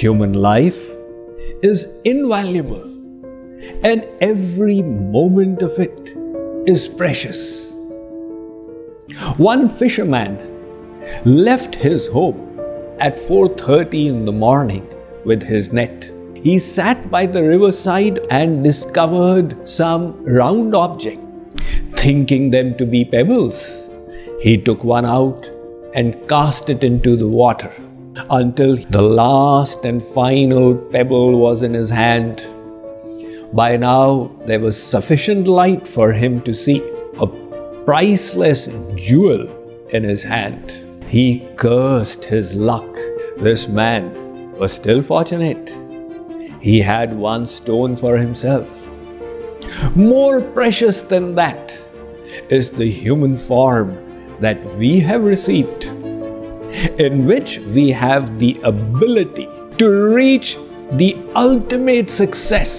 Human life is invaluable, and every moment of it is precious. One fisherman left his home at 4:30 in the morning with his net. He sat by the riverside and discovered some round object. Thinking them to be pebbles, he took one out and cast it into the water until the last and final pebble was in his hand. By now, there was sufficient light for him to see a priceless jewel in his hand. He cursed his luck. This man was still fortunate. He had one stone for himself. More precious than that is the human form that we have received, in which we have the ability to reach the ultimate success.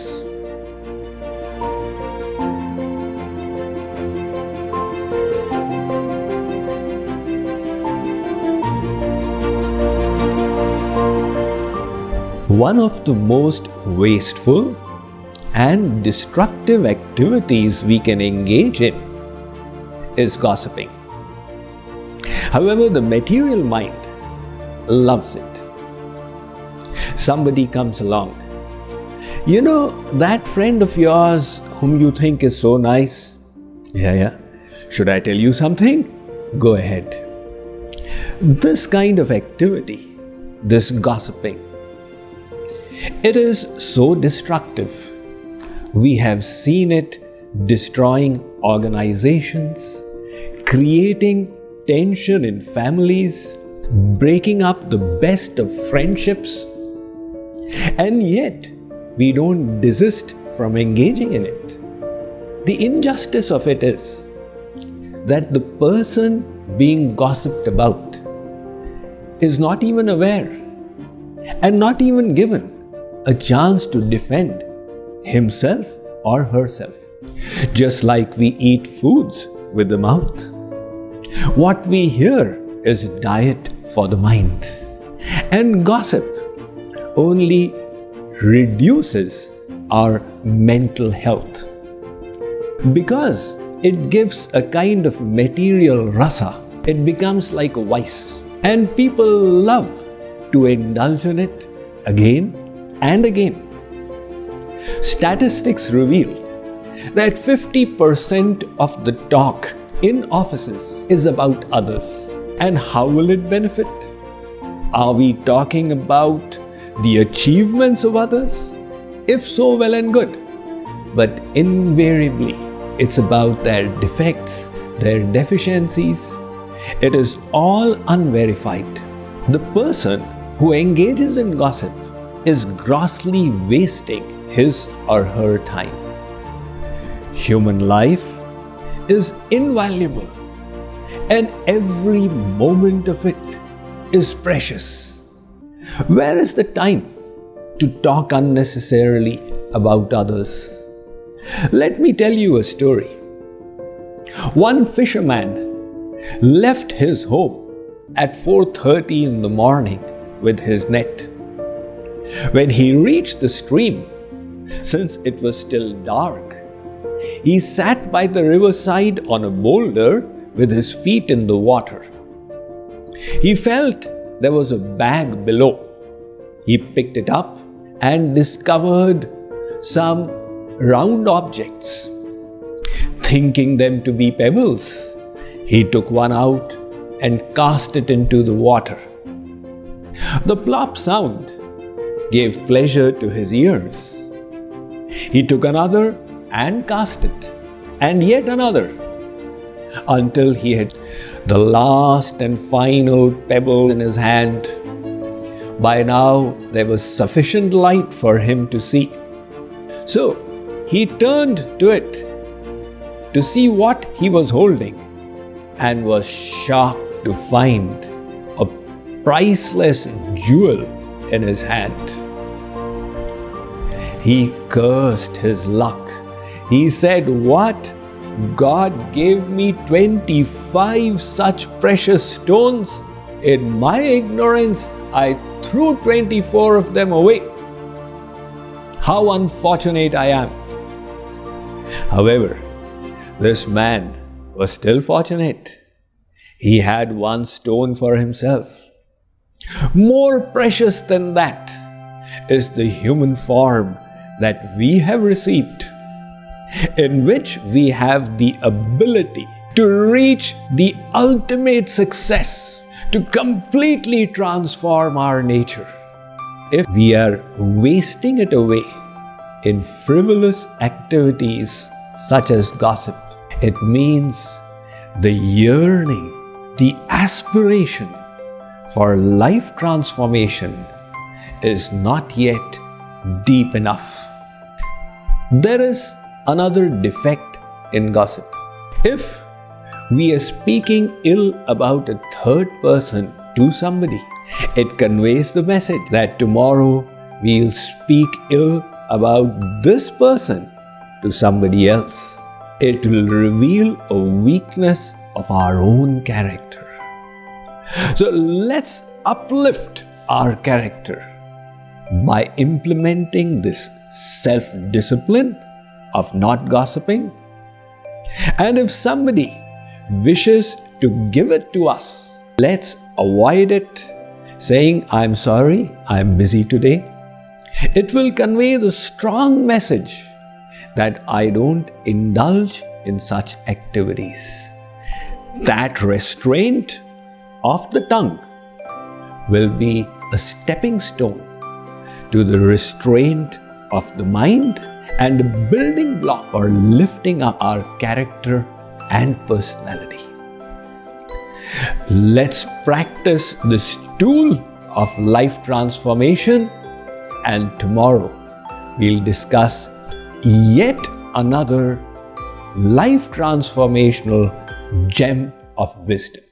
One of the most wasteful and destructive activities we can engage in is gossiping. However, the material mind loves it. Somebody comes along. You know, that friend of yours whom you think is so nice? Yeah. Should I tell you something? Go ahead. This kind of activity, this gossiping, it is so destructive. We have seen it destroying organizations, creating tension in families, breaking up the best of friendships, and yet we don't desist from engaging in it. The injustice of it is that the person being gossiped about is not even aware and not even given a chance to defend himself or herself. Just like we eat foods with the mouth, what we hear is diet for the mind. And gossip only reduces our mental health because it gives a kind of material rasa. It becomes like a vice, and people love to indulge in it again and again. Statistics reveal that 50% of the talk in offices is about others. And how will it benefit? Are we talking about the achievements of others? If so, well and good. But invariably, it's about their defects, their deficiencies. It is all unverified. The person who engages in gossip is grossly wasting his or her time. Human life is invaluable, and every moment of it is precious. Where is the time to talk unnecessarily about others? Let me tell you a story. One fisherman left his home at 4:30 in the morning with his net. When he reached the stream, since it was still dark, he sat by the riverside on a boulder with his feet in the water. He felt there was a bag below. He picked it up and discovered some round objects. Thinking them to be pebbles, he took one out and cast it into the water. The plop sound gave pleasure to his ears. He took another and cast it, and yet another, until he had the last and final pebble in his hand. By now, there was sufficient light for him to see. So, he turned to it to see what he was holding and was shocked to find a priceless jewel in his hand. He cursed his luck. He said, "What? God gave me 25 such precious stones. In my ignorance, I threw 24 of them away. How unfortunate I am. However, this man was still fortunate. He had one stone for himself. More precious than that is the human form that we have received, in which we have the ability to reach the ultimate success, to completely transform our nature. If we are wasting it away in frivolous activities such as gossip, it means the yearning, the aspiration for life transformation is not yet deep enough. There is another defect in gossip. If we are speaking ill about a third person to somebody, it conveys the message that tomorrow we'll speak ill about this person to somebody else. It will reveal a weakness of our own character. So let's uplift our character by implementing this self-discipline of not gossiping. And if somebody wishes to give it to us, let's avoid it, saying, "I'm sorry, I'm busy today." It will convey the strong message that I don't indulge in such activities. That restraint of the tongue will be a stepping stone to the restraint of the mind and a building block for lifting up our character and personality. Let's practice this tool of life transformation, and tomorrow we'll discuss yet another life transformational gem of wisdom.